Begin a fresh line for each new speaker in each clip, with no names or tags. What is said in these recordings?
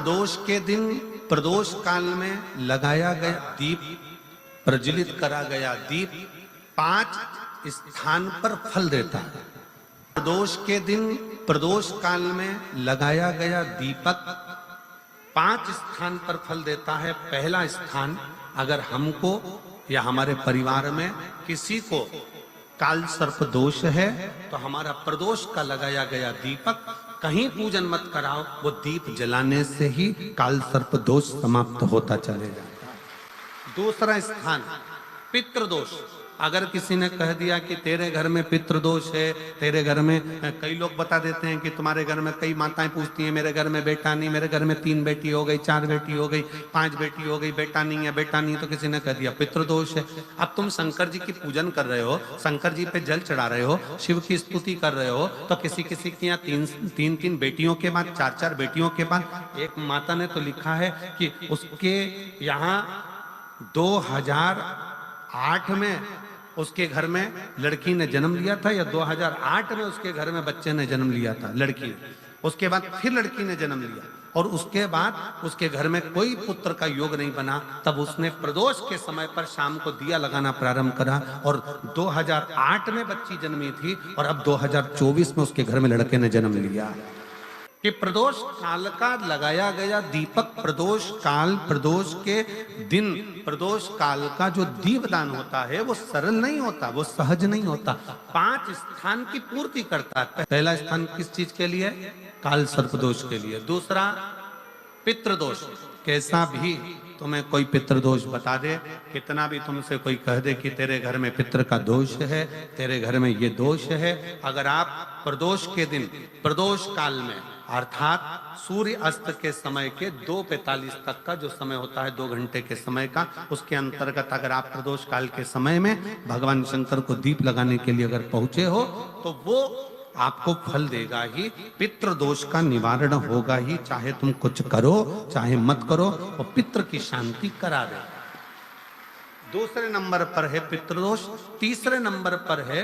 प्रदोष के दिन प्रदोष काल में लगाया गया दीप, प्रज्वलित करा गया दीप 5 स्थान पर फल देता है। प्रदोष के दिन प्रदोष काल में लगाया गया दीपक 5 स्थान पर फल देता है। पहला स्थान, अगर हमको या हमारे परिवार में किसी को काल सर्प दोष है तो हमारा प्रदोष का लगाया गया दीपक कहीं पूजन मत कराओ, वो दीप जलाने से ही काल सर्प दोष समाप्त होता चले जाता है। दूसरा स्थान, पितृदोष। अगर किसी ने कह दिया कि तेरे घर में पितृदोष है, तेरे घर में, कई लोग बता देते हैं कि तुम्हारे घर में, कई माताएं पूछती हैं मेरे घर में बेटा नहीं, मेरे घर में 3 बेटी हो गई, 4 बेटी हो गई, 5 बेटी हो गई, बेटा नहीं है, बेटा नहीं है, तो किसी ने कह दिया पितृदोष है। अब तुम शंकर जी की पूजन कर रहे हो, शंकर जी पे जल चढ़ा रहे हो, शिव की स्तुति कर रहे हो, तो किसी किसी की यहाँ 3 बेटियों के बाद, 4 बेटियों के बाद, एक माता ने तो लिखा है कि उसके यहाँ 2008 में उसके घर में लड़की ने जन्म लिया था, या 2008 में उसके घर में बच्चे ने जन्म लिया था, लड़की ने। उसके बाद फिर लड़की ने जन्म लिया और उसके बाद उसके घर में कोई पुत्र का योग नहीं बना। तब उसने प्रदोष के समय पर शाम को दिया लगाना प्रारंभ करा और 2008 में बच्ची जन्मी थी और अब 2024 में उसके घर में लड़के ने जन्म लिया। कि प्रदोष काल का लगाया गया दीपक, प्रदोष काल, प्रदोष के दिन, प्रदोष काल का जो दीपदान होता है वो सरल नहीं होता, वो सहज नहीं होता। 5 स्थान की पूर्ति करता है। पहला स्थान किस चीज के लिए? काल सर्प दोष के लिए। दूसरा, पितृदोष। कैसा भी तुम्हें कोई पितृदोष बता दे, कितना भी तुमसे कोई कह दे कि तेरे घर में पितृ का दोष है, तेरे घर में ये दोष है, अगर आप प्रदोष के दिन, प्रदोष काल में, अर्थात सूर्य अस्त के समय के 2:45 तक का जो समय होता है, 2 घंटे के समय का, उसके अंतर्गत अगर आप प्रदोष काल के समय में भगवान शंकर को दीप लगाने के लिए अगर पहुंचे हो तो वो आपको फल देगा ही, पितृदोष का निवारण होगा ही। चाहे तुम कुछ करो चाहे मत करो, वो पितृ की शांति करा दे। दूसरे नंबर पर है पितृदोष। तीसरे नंबर पर है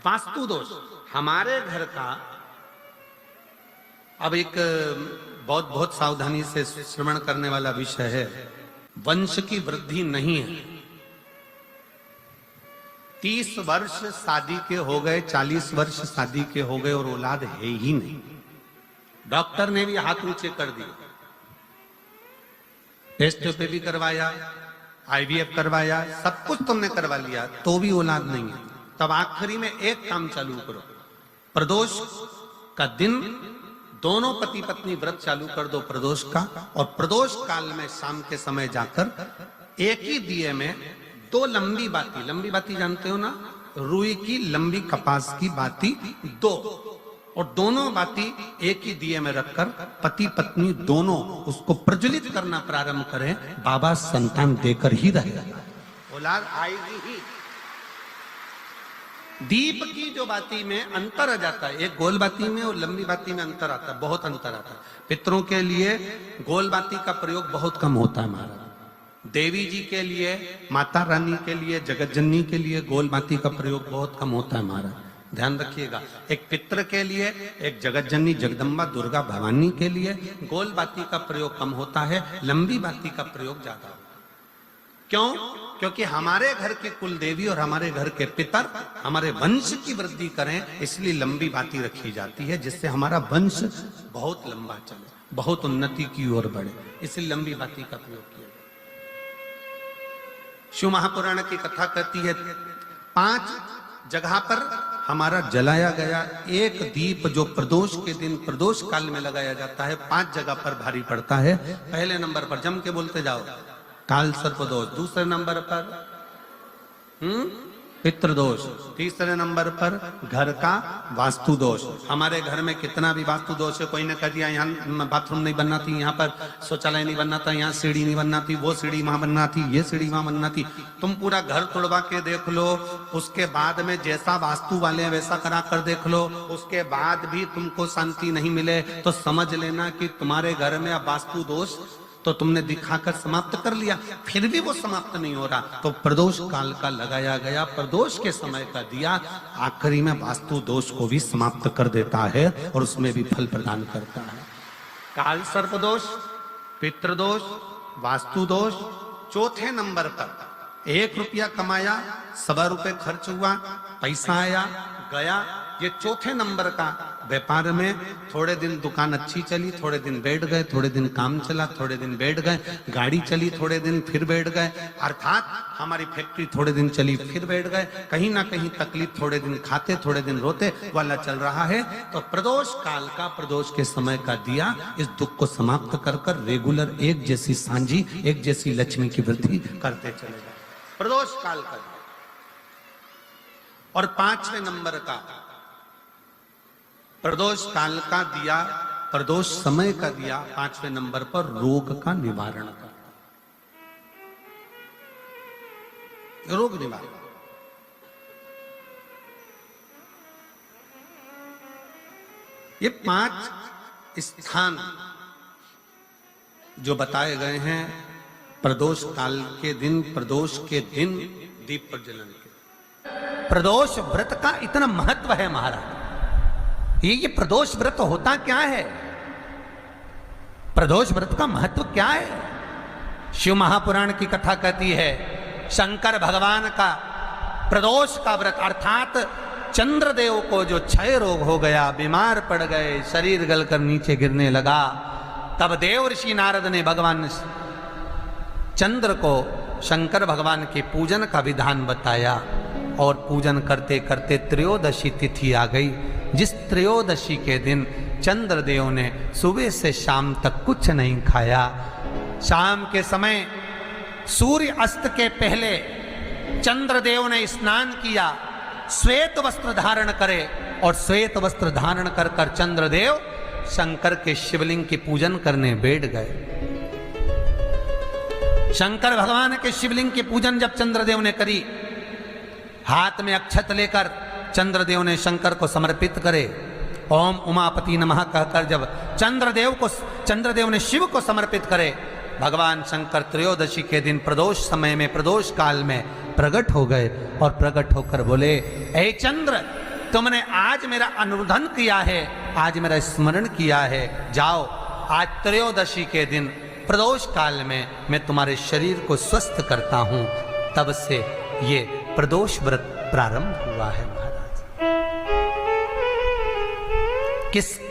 वास्तु दोष। हमारे घर का, अब एक बहुत सावधानी से श्रवण करने वाला विषय है, वंश की वृद्धि नहीं है। 30 वर्ष शादी के हो गए, 40 वर्ष शादी के हो गए और औलाद है ही नहीं। डॉक्टर ने भी हाथ ऊंचे कर दिए, टेस्ट पे भी करवाया, IVF करवाया, सब कुछ तुमने करवा लिया, तो भी औलाद नहीं है। तब आखिरी में एक काम चालू करो, प्रदोष का दिन दोनों पति पत्नी व्रत चालू कर दो प्रदोष का, और प्रदोष काल में शाम के समय जाकर एक ही दिए में 2 लंबी बाती जानते हो ना, रुई की लंबी कपास की बाती 2, और दोनों बाती एक ही दिए में रखकर पति पत्नी दोनों उसको प्रज्वलित करना प्रारंभ करें। बाबा संतान देकर ही रहेगा, औलाद आएगी ही। दीप की जो बाती में अंतर आ जाता है, एक गोल बाती में और लंबी बाती में अंतर आता है, बहुत अंतर आता है। पितरों के लिए गोल बाती का प्रयोग बहुत कम होता है महाराज। देवी जी के लिए, माता रानी के लिए, जगत जननी के लिए गोल बाती का प्रयोग बहुत कम होता है महाराज, ध्यान रखिएगा। एक पितृ के लिए, एक जगत जननी जगदम्बा दुर्गा भवानी के लिए गोल बाती का प्रयोग कम होता है, लंबी बाती का प्रयोग ज्यादा होता है। क्यों? क्योंकि हमारे घर के कुल देवी और हमारे घर के पितर हमारे वंश की वृद्धि करें, इसलिए लंबी बाती रखी जाती है, जिससे हमारा वंश बहुत लंबा चले, बहुत उन्नति की ओर बढ़े, इसलिए लंबी बाती का प्रयोग किया। शिव महापुराण की कथा कहती है 5 जगह पर हमारा जलाया गया एक दीप जो प्रदोष के दिन प्रदोष काल में लगाया जाता है, 5 जगह पर भारी पड़ता है। पहले नंबर पर जम के बोलते जाओ, काल सर्प दोष। दूसरे नंबर पर पितृदोष। तीसरे नंबर पर घर का वास्तु दोष। हमारे घर में कितना भी वास्तु दोष है, कोई ने कह दिया यहाँ बाथरूम नहीं बनना थी, यहाँ पर शौचालय नहीं बनना था, यहाँ सीढ़ी नहीं बनना थी, वो सीढ़ी वहां बनना थी, ये सीढ़ी वहां बनना थी। तुम पूरा घर तोड़वा के देख लो, उसके बाद में जैसा वास्तु वाले हैं वैसा करा कर देख लो, उसके बाद भी तुमको शांति नहीं मिले तो समझ लेना कि तुम्हारे घर में अब वास्तु दोष तो तुमने दिखाकर समाप्त कर लिया, फिर भी वो समाप्त नहीं हो रहा तो प्रदोष काल का लगाया गया प्रदोष के समय का दिया आखिरी में वास्तु दोष को भी समाप्त कर देता है और उसमें भी फल प्रदान करता है। काल सर्प दोष, पितृदोष, वास्तु दोष। चौथे नंबर पर 1 रुपया कमाया, 1.25 रुपये खर्च हुआ, पैसा आया गया। ये चौथे नंबर का व्यापार में थोड़े दिन दुकान अच्छी चली, थोड़े दिन बैठ गए, थोड़े दिन काम चला, थोड़े दिन बैठ गए, गाड़ी चली थोड़े दिन फिर बैठ गए, अर्थात हमारी फैक्ट्री थोड़े दिन चली फिर बैठ गए। कहीं ना कहीं तकलीफ, थोड़े दिन खाते थोड़े दिन रोते वाला चल रहा है। तो प्रदोष काल का, प्रदोष के समय का दिया इस दुख को समाप्त कर कर रेगुलर एक जैसी सांझी, एक जैसी लक्ष्मी की वृद्धि करते चले जाए। प्रदोष काल का। और 5वें नंबर का प्रदोष काल का दिया, प्रदोष समय का दिया 5वें नंबर पर रोग का निवारण कर, रोग निवारण। ये 5 स्थान जो बताए गए हैं प्रदोष काल के दिन, प्रदोष के दिन दीप प्रज्वलन के। प्रदोष व्रत का इतना महत्व है महाराज। ये प्रदोष व्रत होता क्या है? प्रदोष व्रत का महत्व क्या है? शिव महापुराण की कथा कहती है शंकर भगवान का प्रदोष का व्रत, अर्थात चंद्रदेव को जो क्षय रोग हो गया, बीमार पड़ गए, शरीर गलकर नीचे गिरने लगा, तब देव ऋषि नारद ने भगवान चंद्र को शंकर भगवान के पूजन का विधान बताया। और पूजन करते करते त्रयोदशी तिथि आ गई, जिस त्रयोदशी के दिन चंद्रदेव ने सुबह से शाम तक कुछ नहीं खाया। शाम के समय सूर्य अस्त के पहले चंद्रदेव ने स्नान किया, श्वेत वस्त्र धारण करे, और श्वेत वस्त्र धारण कर कर चंद्रदेव शंकर के शिवलिंग की पूजन करने बैठ गए। शंकर भगवान के शिवलिंग की पूजन जब चंद्रदेव ने करी, हाथ में अक्षत लेकर चंद्रदेव ने शंकर को समर्पित करे, ओम उमापति नमः कहकर जब चंद्रदेव ने शिव को समर्पित करे, भगवान शंकर त्रयोदशी के दिन प्रदोष समय में, प्रदोष काल में प्रकट हो गए। और प्रकट होकर बोले, ऐ चंद्र, तुमने आज मेरा अनुरोधन किया है, आज मेरा स्मरण किया है, जाओ आज त्रयोदशी के दिन प्रदोष काल में मैं तुम्हारे शरीर को स्वस्थ करता हूं। तब से ये प्रदोष व्रत प्रारंभ हुआ है महाराज।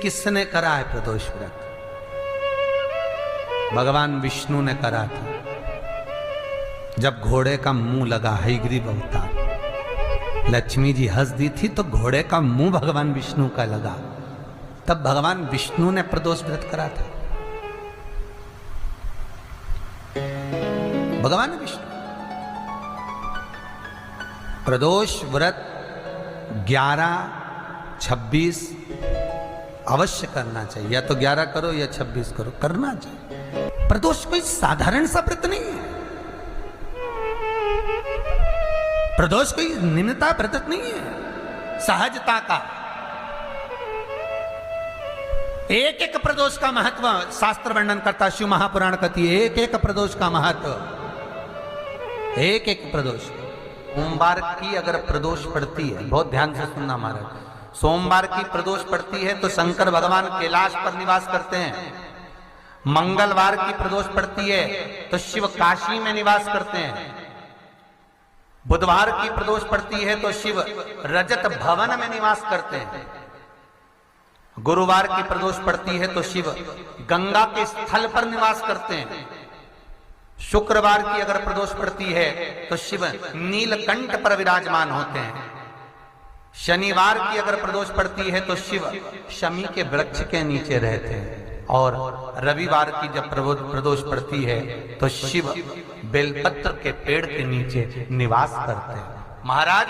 किसने करा है प्रदोष व्रत? भगवान विष्णु ने करा था। जब घोड़े का मुंह लगा, हयग्रीव अवतार, लक्ष्मी जी हंस दी थी तो घोड़े का मुंह भगवान विष्णु का लगा, तब भगवान विष्णु ने प्रदोष व्रत करा था। भगवान विष्णु प्रदोष व्रत 11, 26 अवश्य करना चाहिए। या तो 11 करो या 26 करो, करना चाहिए। प्रदोष कोई साधारण सा व्रत नहीं है, प्रदोष कोई निम्नता व्रत नहीं है, सहजता का। एक एक प्रदोष का महत्व शास्त्र वर्णन करता, शिव महापुराण कहती है एक एक प्रदोष का महत्व, एक एक प्रदोष। सोमवार की अगर प्रदोष पड़ती है, बहुत ध्यान से सुनना महाराज, सोमवार की प्रदोष पड़ती है तो शंकर भगवान कैलाश पर निवास करते हैं। मंगलवार की प्रदोष पड़ती है तो शिव काशी में निवास करते हैं। बुधवार की प्रदोष पड़ती है तो शिव रजत भवन में निवास करते हैं। गुरुवार की प्रदोष पड़ती है तो शिव गंगा के स्थल पर निवास करते हैं। शुक्रवार की अगर प्रदोष पड़ती है तो शिव नीलकंठ पर विराजमान होते हैं। शनिवार की अगर प्रदोष पड़ती है तो शिव शमी के वृक्ष के नीचे रहते हैं। और रविवार की जब प्रदोष पड़ती है तो शिव बेलपत्र के पेड़ के नीचे निवास करते हैं। महाराज,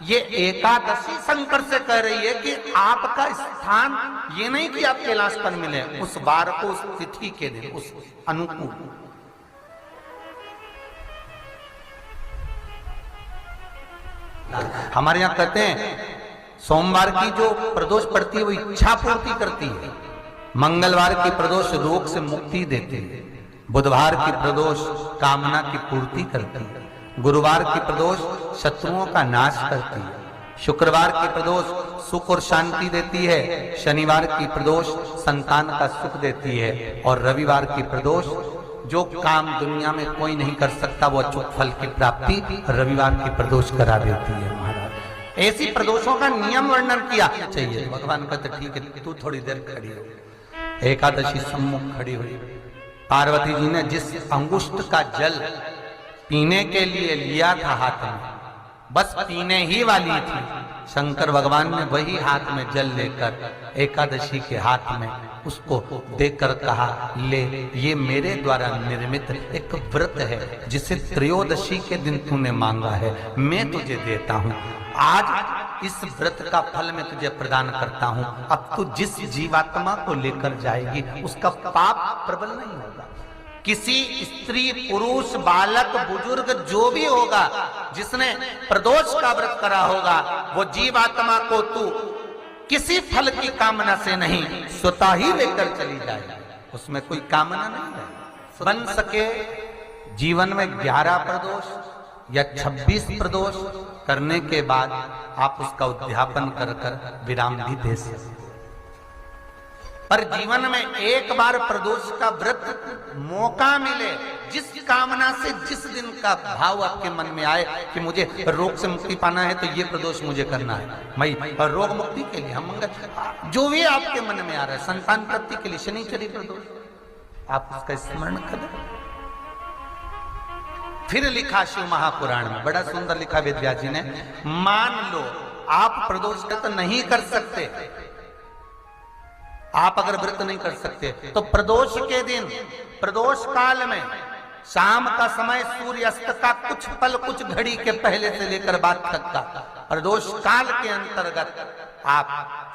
ये एकादशी शंकर से कह रही है कि आपका स्थान ये नहीं कि आप कैलाश पर मिले, उस वार को, उस तिथि के दिन, उस अनुकूल। हमारे यहां कहते हैं सोमवार की जो प्रदोष पड़ती है वो इच्छा पूर्ति करती है, मंगलवार की प्रदोष रोग से मुक्ति देती है, बुधवार की प्रदोष कामना की पूर्ति करती है, गुरुवार की प्रदोष शत्रुओं का नाश करती है, शुक्रवार की प्रदोष
सुख और शांति देती है, शनिवार की प्रदोष संतान का सुख देती है, और रविवार की प्रदोष जो काम दुनिया में कोई नहीं कर सकता वो अचूक फल की प्राप्ति रविवार की प्रदोष करा देती है महाराज। ऐसी प्रदोषों का नियम वर्णन किया चाहिए। भगवान कहते ठीक है तू थोड़ी देर खड़ी हो। एकादशी सम्मुख खड़ी हुई, पार्वती जी ने जिस अंगुष्ठ का जल पीने के लिए लिया था हाथ में, बस पीने ही वाली थी, शंकर भगवान ने वही हाथ में जल लेकर एकादशी के हाथ में उसको देकर कहा ले, ये मेरे द्वारा निर्मित एक व्रत है जिसे त्रयोदशी के दिन तूने मांगा है, मैं तुझे देता हूँ। आज इस व्रत का फल मैं तुझे प्रदान करता हूँ। अब तू जिस जीवात्मा को लेकर जाएगी उसका पाप प्रबल नहीं होगा। किसी स्त्री पुरुष बालक बुजुर्ग जो भी होगा जिसने प्रदोष का व्रत करा होगा वो जीवात्मा को तू किसी फल की कामना से नहीं स्वतः ही लेकर चली जाए, उसमें कोई कामना नहीं है। बन सके जीवन में 11 प्रदोष या 26 प्रदोष करने के बाद आप उसका उद्यापन कर कर विराम भी दे सकते, पर जीवन में एक बार प्रदोष का व्रत मौका मिले, जिस कामना से जिस दिन का भाव आपके मन में आए कि मुझे रोग से मुक्ति पाना है तो ये प्रदोष मुझे करना है, मैं रोग मुक्ति के लिए हम मंगल जो भी आपके मन में आ रहा है, संतान प्राप्ति के लिए शनिचरी प्रदोष आप उसका स्मरण करें। फिर लिखा शिव महापुराण में, बड़ा सुंदर लिखा वेद व्यास जी ने, मान लो आप प्रदोष का तो नहीं कर सकते, आप अगर व्रत नहीं कर सकते तो प्रदोष के दिन प्रदोष काल में शाम का समय सूर्य अस्त का कुछ पल कुछ घड़ी के पहले से लेकर बाद तक का प्रदोष काल के अंतर्गत आप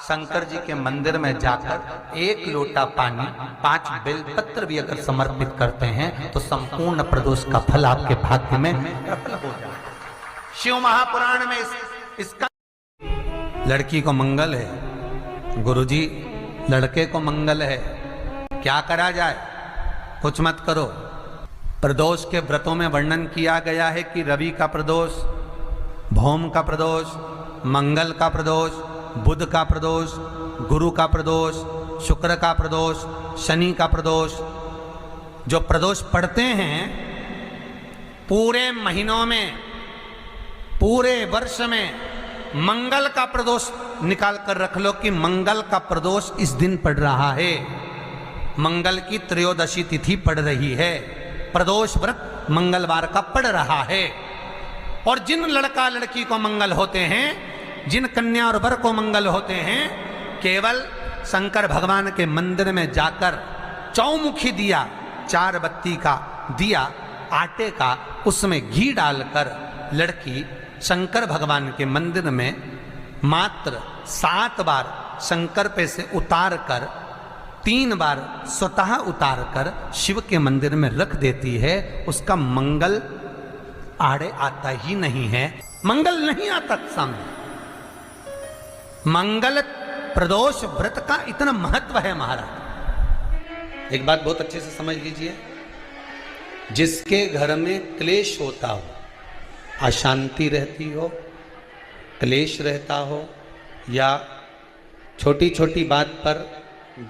शंकर जी के मंदिर में जाकर 1 लोटा पानी 5 बेलपत्र भी अगर समर्पित करते हैं तो संपूर्ण प्रदोष का फल आपके भाग्य में प्रबल हो जाए। शिव महापुराण में इसका
लड़की को मंगल है, गुरुजी लड़के को मंगल है, क्या करा जाए? कुछ मत करो। प्रदोष के व्रतों में वर्णन किया गया है कि रवि का प्रदोष, भौम का प्रदोष, मंगल का प्रदोष, बुध का प्रदोष, गुरु का प्रदोष, शुक्र का प्रदोष, शनि का प्रदोष। जो प्रदोष पढ़ते हैं पूरे महीनों में, पूरे वर्ष में मंगल का प्रदोष निकाल कर रख लो कि मंगल का प्रदोष इस दिन पड़ रहा है, मंगल की त्रयोदशी तिथि पड़ रही है, प्रदोष व्रत मंगलवार का पड़ रहा है। और जिन लड़का लड़की को मंगल होते हैं, जिन कन्या और वर को मंगल होते हैं, केवल शंकर भगवान के मंदिर में जाकर चौमुखी दिया, 4 बत्ती का दिया आटे का, उसमें घी डालकर लड़की शंकर भगवान के मंदिर में मात्र 7 बार शंकर पे से उतार कर 3 बार स्वतः उतार कर शिव के मंदिर में रख देती है। उसका मंगल आड़े आता ही नहीं है, मंगल नहीं आता सामने। मंगल प्रदोष व्रत का इतना महत्व है महाराज। एक बात बहुत अच्छे से समझ लीजिए, जिसके घर में क्लेश होता हो, अशांति रहती हो, क्लेश रहता हो, या छोटी छोटी बात पर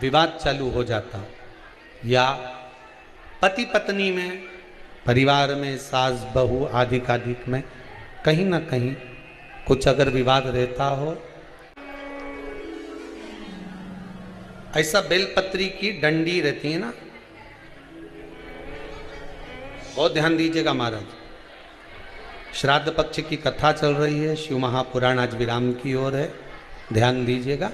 विवाद चालू हो जाता हो, या पति पत्नी में, परिवार में, सास बहू आदि में कहीं ना कहीं कुछ अगर विवाद रहता हो, ऐसा बेलपत्री की डंडी रहती है ना, बहुत ध्यान दीजिएगा महाराज। श्राद्ध पक्ष की कथा चल रही है, शिव महापुराण आज विराम की ओर है, ध्यान दीजिएगा।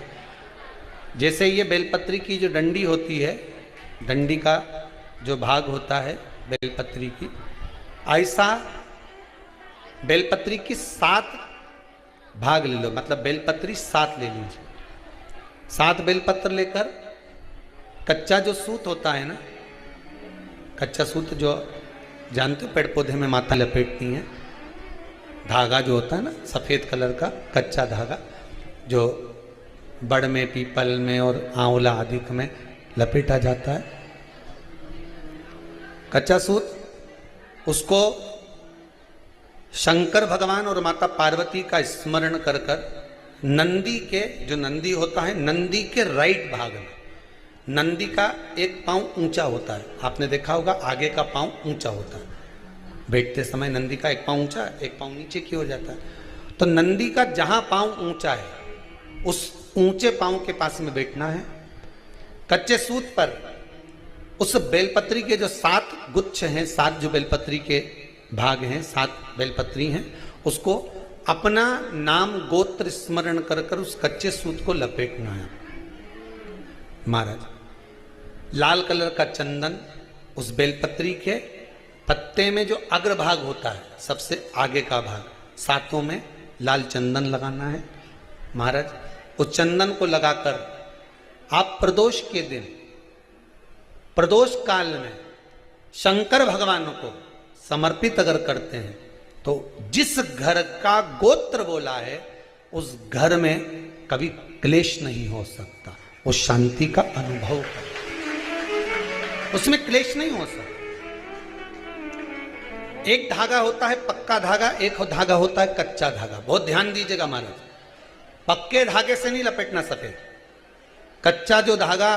जैसे ये बेलपत्री की जो डंडी होती है, डंडी का जो भाग होता है बेलपत्री की, ऐसा बेलपत्री की 7 भाग ले लो, मतलब बेलपत्री 7 ले लीजिए। 7 बेलपत्र लेकर कच्चा जो सूत होता है ना, कच्चा सूत जो जानते हो पेड़ पौधे में माता लपेटती हैं, धागा जो होता है ना सफ़ेद कलर का कच्चा धागा जो बड़ में, पीपल में और आंवला आदि में लपेटा जाता है, कच्चा सूत, उसको शंकर भगवान और माता पार्वती का स्मरण कर कर
नंदी के, जो नंदी होता है, नंदी के राइट भाग में नंदी का एक पांव ऊंचा होता है। आपने देखा होगा आगे का पांव ऊंचा होता है, बैठते समय नंदी का एक पांव ऊंचा, एक पांव नीचे की हो जाता है। तो नंदी का जहां पांव ऊंचा है उस ऊंचे पांव के पास में बैठना है। कच्चे सूत पर उस बेलपत्री के जो 7 गुच्छ हैं, 7 जो बेलपत्री के भाग हैं, 7 बेलपत्री हैं, उसको अपना नाम गोत्र स्मरण कर कर उस कच्चे सूत को लपेटना है। महाराज लाल कलर का चंदन उस बेलपत्री के पत्ते में जो अग्रभाग होता है, सबसे आगे का भाग, 7 में लाल चंदन लगाना है। महाराज उस चंदन को लगाकर आप प्रदोष के दिन, प्रदोष काल में शंकर भगवान को समर्पित अगर करते हैं तो जिस घर का गोत्र बोला है उस घर में कभी क्लेश नहीं हो सकता, वो शांति का अनुभव कर, उसमें क्लेश नहीं हो सकता। एक धागा होता है पक्का धागा, एक धागा होता है कच्चा धागा। बहुत ध्यान दीजिएगा महाराज, पक्के धागे से नहीं लपेटना सफेद। कच्चा जो धागा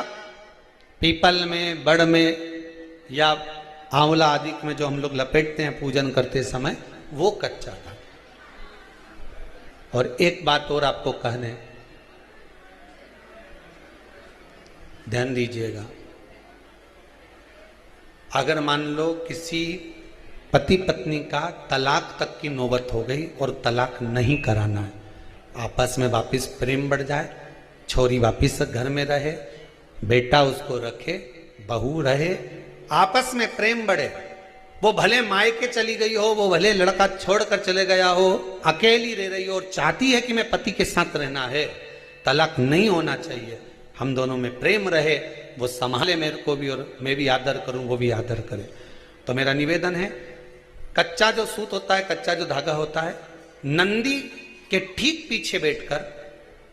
पीपल में, बड़ में या आंवला आदि में जो हम लोग लपेटते हैं पूजन करते समय, वो कच्चा धागा। और एक बात और आपको कहने, ध्यान दीजिएगा, अगर मान लो किसी पति पत्नी का तलाक तक की नौबत हो गई और तलाक नहीं कराना है, आपस में वापिस प्रेम बढ़ जाए, छोरी वापिस घर में रहे, बेटा उसको रखे, बहू रहे, आपस में प्रेम बढ़े, वो भले मायके चली गई हो, वो भले लड़का छोड़कर चले गया हो, अकेली रह रही हो और चाहती है कि मैं पति के साथ रहना है, तलाक नहीं होना चाहिए, हम दोनों में प्रेम रहे, वो संभाले मेरे को भी और मैं भी आदर करूं, वो भी आदर करे। तो मेरा निवेदन है, कच्चा जो सूत होता है, कच्चा जो धागा होता है, नंदी के ठीक पीछे बैठकर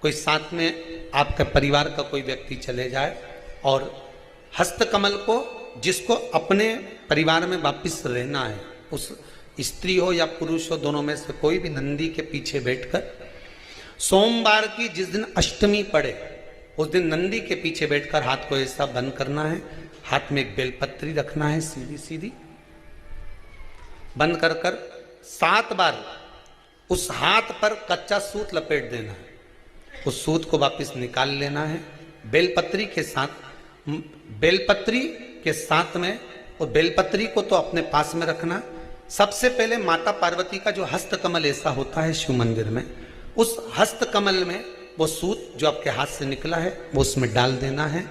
कोई साथ में आपके परिवार का कोई व्यक्ति चले जाए और हस्तकमल को, जिसको अपने परिवार में वापिस रहना है, उस स्त्री हो या पुरुष हो, दोनों में से कोई भी नंदी के पीछे बैठकर सोमवार की जिस दिन अष्टमी पड़े उस दिन नंदी के पीछे बैठकर हाथ को ऐसा बंद करना है, हाथ में एक बेलपत्री रखना है, सीधी सीधी बंद कर कर 7 बार उस हाथ पर कच्चा सूत लपेट देना है। उस सूत को वापस निकाल लेना है बेलपत्री के साथ, बेलपत्री के साथ में, और बेलपत्री को तो अपने पास में रखना। सबसे पहले माता पार्वती का जो हस्तकमल ऐसा होता है शिव मंदिर में, उस हस्तकमल में वो सूत जो आपके हाथ से निकला है वो उसमें डाल देना है,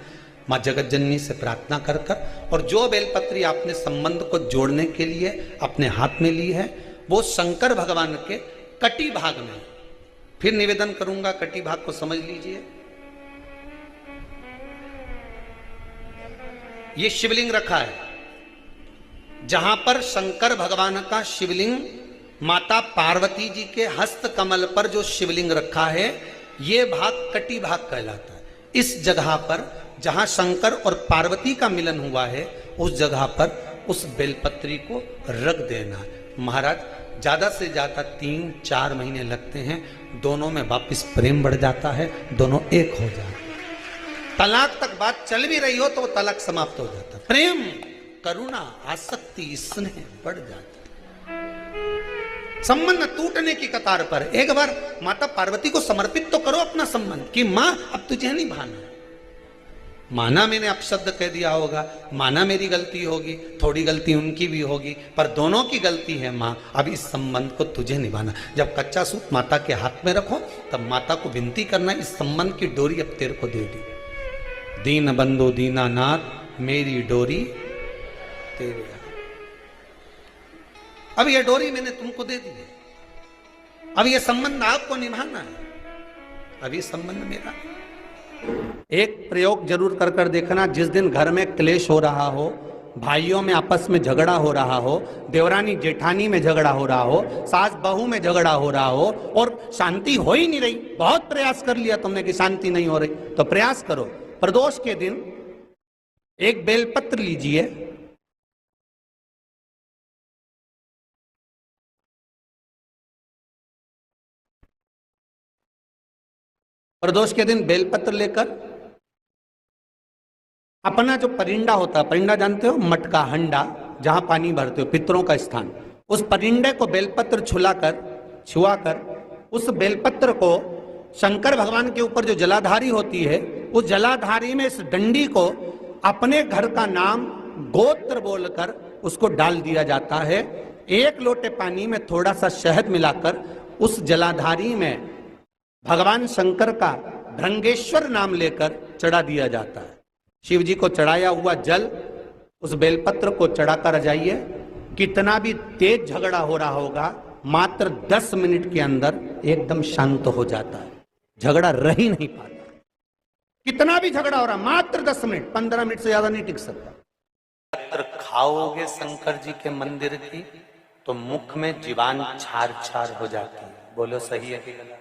माँ जगत जननी से प्रार्थना कर कर, और जो बेलपत्री आपने संबंध को जोड़ने के लिए अपने हाथ में ली है वो शंकर भगवान के कटी भाग में, फिर निवेदन करूंगा कटी भाग को समझ लीजिए। ये शिवलिंग रखा है, जहां पर शंकर भगवान का शिवलिंग, माता पार्वती जी के हस्त कमल पर जो शिवलिंग रखा है, ये भाग कटी भाग कहलाता है। इस जगह पर जहां शंकर और पार्वती का मिलन हुआ है, उस जगह पर उस बेलपत्री को रख देना है। महाराज ज्यादा से ज्यादा 3-4 महीने लगते हैं, दोनों में वापिस प्रेम बढ़ जाता है, दोनों एक हो जाते हैं। तलाक तक बात चल भी रही हो तो वो तलाक समाप्त हो जाता है, प्रेम, करुणा, आसक्ति, स्नेह बढ़ जाता है। संबंध टूटने की कतार पर एक बार माता पार्वती को समर्पित तो करो अपना संबंध कि मां अब तुझे नहीं भाना। माना मैंने अपशब्द कह दिया होगा, माना मेरी गलती होगी, थोड़ी गलती उनकी भी होगी, पर दोनों की गलती है मां, अब इस संबंध को तुझे निभाना। जब कच्चा सूत माता के हाथ में रखो तब माता को विनती करना, इस संबंध की डोरी अब तेरे को दे दी। दीन बंधु दीनानाथ मेरी डोरी तेरे, अब ये डोरी मैंने तुमको दे दी है, अब ये संबंध आपको निभाना है, अब ये संबंध मेरा। एक प्रयोग जरूर कर कर देखना, जिस दिन घर में क्लेश हो रहा हो, भाइयों में आपस में झगड़ा हो रहा हो, देवरानी जेठानी में झगड़ा हो रहा हो, सास बहू में झगड़ा हो रहा हो और शांति हो ही नहीं रही, बहुत प्रयास कर लिया तुमने कि शांति नहीं हो रही, तो प्रयास करो, प्रदोष के दिन एक बेलपत्र लीजिए, प्रदोष के दिन बेलपत्र लेकर अपना जो परिंडा होता है, परिंडा जानते हो, मटका, हंडा, जहां पानी भरते हो, पितरों का स्थान, उस परिंडे को बेलपत्र छुआकर उस बेलपत्र को शंकर भगवान के ऊपर जो जलाधारी होती है, उस जलाधारी में इस डंडी को अपने घर का नाम गोत्र बोलकर उसको डाल दिया जाता है। एक लोटे पानी में थोड़ा सा शहद मिलाकर उस जलाधारी में भगवान शंकर का भृंगेश्वर नाम लेकर चढ़ा दिया जाता है। शिव जी को चढ़ाया हुआ जल उस बेलपत्र को चढ़ाकर जाइए, कितना भी तेज झगड़ा हो रहा होगा, मात्र 10 मिनट के अंदर एकदम शांत हो जाता है, झगड़ा रह ही नहीं पाता। कितना भी झगड़ा हो रहा, मात्र 10 मिनट, 15 मिनट से ज्यादा नहीं टिक सकता।
पत्र खाओगे शंकर जी के मंदिर की तो मुख में जीवान छार छार हो जाती है। बोलो सही है कि गलत?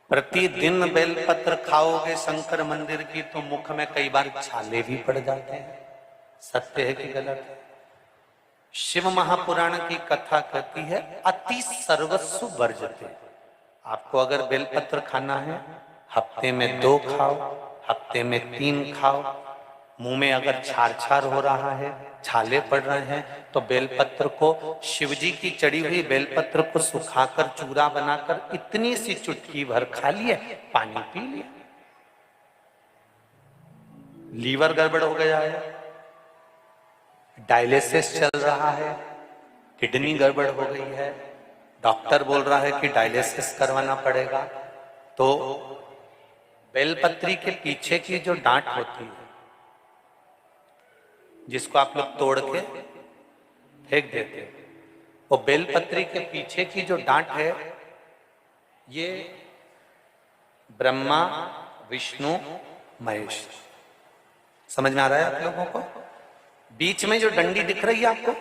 प्रतिदिन बेलपत्र खाओगे शंकर मंदिर की तो मुख में कई बार छाले भी पड़ जाते हैं। सत्य है कि गलत है? शिव महापुराण की कथा कहती है अति सर्वस्व वर्जते। आपको अगर बेलपत्र खाना है, हफ्ते में 2 खाओ, हफ्ते में 3 खाओ। मुंह में अगर छार छार हो रहा है, छाले पड़ रहे हैं, तो बेलपत्र को, शिवजी की चढ़ी हुई बेलपत्र को सुखाकर चूरा बनाकर इतनी सी चुटकी भर खा लिया, पानी पी लिया। लीवर गड़बड़ हो गया है, डायलिसिस चल रहा है, किडनी गड़बड़ हो गई है, डॉक्टर बोल रहा है कि डायलिसिस करवाना पड़ेगा, तो बेलपत्री के पीछे की जो डांट होती है, जिसको आप लोग तोड़ के फेंक देते हैं, वो बेलपत्री के पीछे की जो डांट है, ये ब्रह्मा, विष्णु, महेश। समझ में आ रहा है आप लोगों को? बीच में जो डंडी दिख रही है आपको,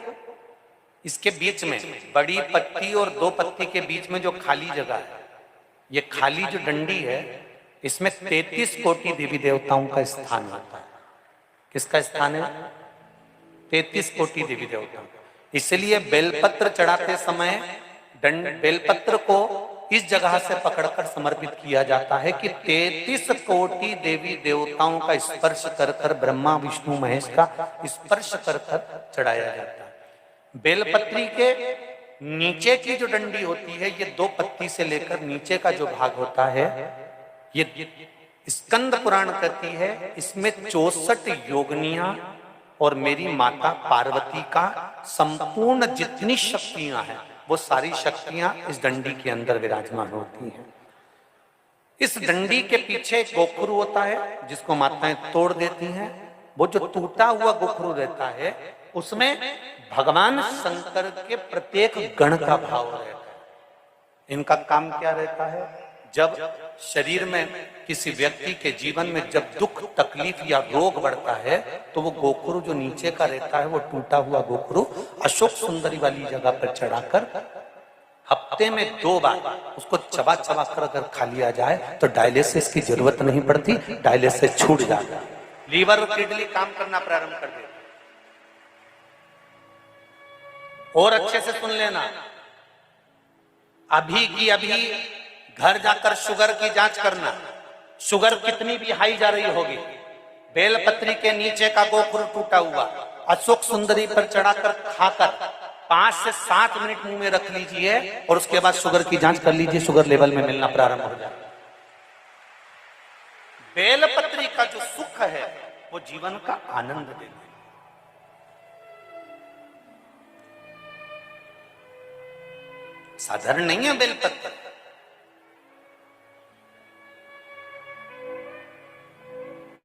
इसके बीच में बड़ी पत्ती और 2 पत्ती के बीच में जो खाली जगह है, ये खाली जो डंडी है, इसमें 33 कोटि देवी देवताओं का स्थान होता है। किसका स्थान है? 33 कोटि देवी देवताओं। इसलिए बेलपत्र चढ़ाते समय बेलपत्र को इस जगह से पकड़कर समर्पित किया जाता है कि 33 कोटि देवी देवताओं का स्पर्श कर कर, ब्रह्मा विष्णु महेश का स्पर्श कर कर चढ़ाया जाता है। बेलपत्री के नीचे की जो डंडी होती है, ये 2 पत्ती से लेकर नीचे का जो भाग होता है, ये स्कंद पुराण कहती है, इसमें 64 योगनियां और मेरी माता पार्वती का संपूर्ण जितनी शक्तियां हैं, वो सारी शक्तियां इस डंडी के अंदर विराजमान होती हैं। इस डंडी के पीछे एक गोखरू होता है, जिसको माताएं तोड़ देती हैं। वो जो टूटा हुआ गोखरू रहता है, उसमें भगवान शंकर के प्रत्येक गण का भाव रहता है। इनका काम क्या रहता है? जब शरीर में किसी व्यक्ति के जीवन में जब दुख, तकलीफ या रोग बढ़ता है, तो वो गोखरू जो नीचे का रहता है, वो टूटा हुआ गोखरू अशोक सुंदरी वाली जगह पर चढ़ाकर हफ्ते में 2 बार उसको चबा चबा कर अगर खा लिया जाए तो डायलिसिस की जरूरत नहीं पड़ती, डायलिसिस छूट जाता है, लीवर और किडनी काम करना प्रारंभ कर देते। और अच्छे से सुन लेना, अभी की अभी घर जाकर शुगर की जांच करना। शुगर कितनी भी हाई जा रही होगी, बेलपत्री के नीचे का गोखरू टूटा हुआ अशोक सुंदरी पर चढ़ाकर खाकर 5 से 7 मिनट मुंह में रख लीजिए और उसके बाद शुगर की जांच कर लीजिए, शुगर लेवल में मिलना प्रारंभ हो जाए। बेलपत्री का जो सुख है वो जीवन का आनंद देना है। साधारण नहीं है बेलपत्र।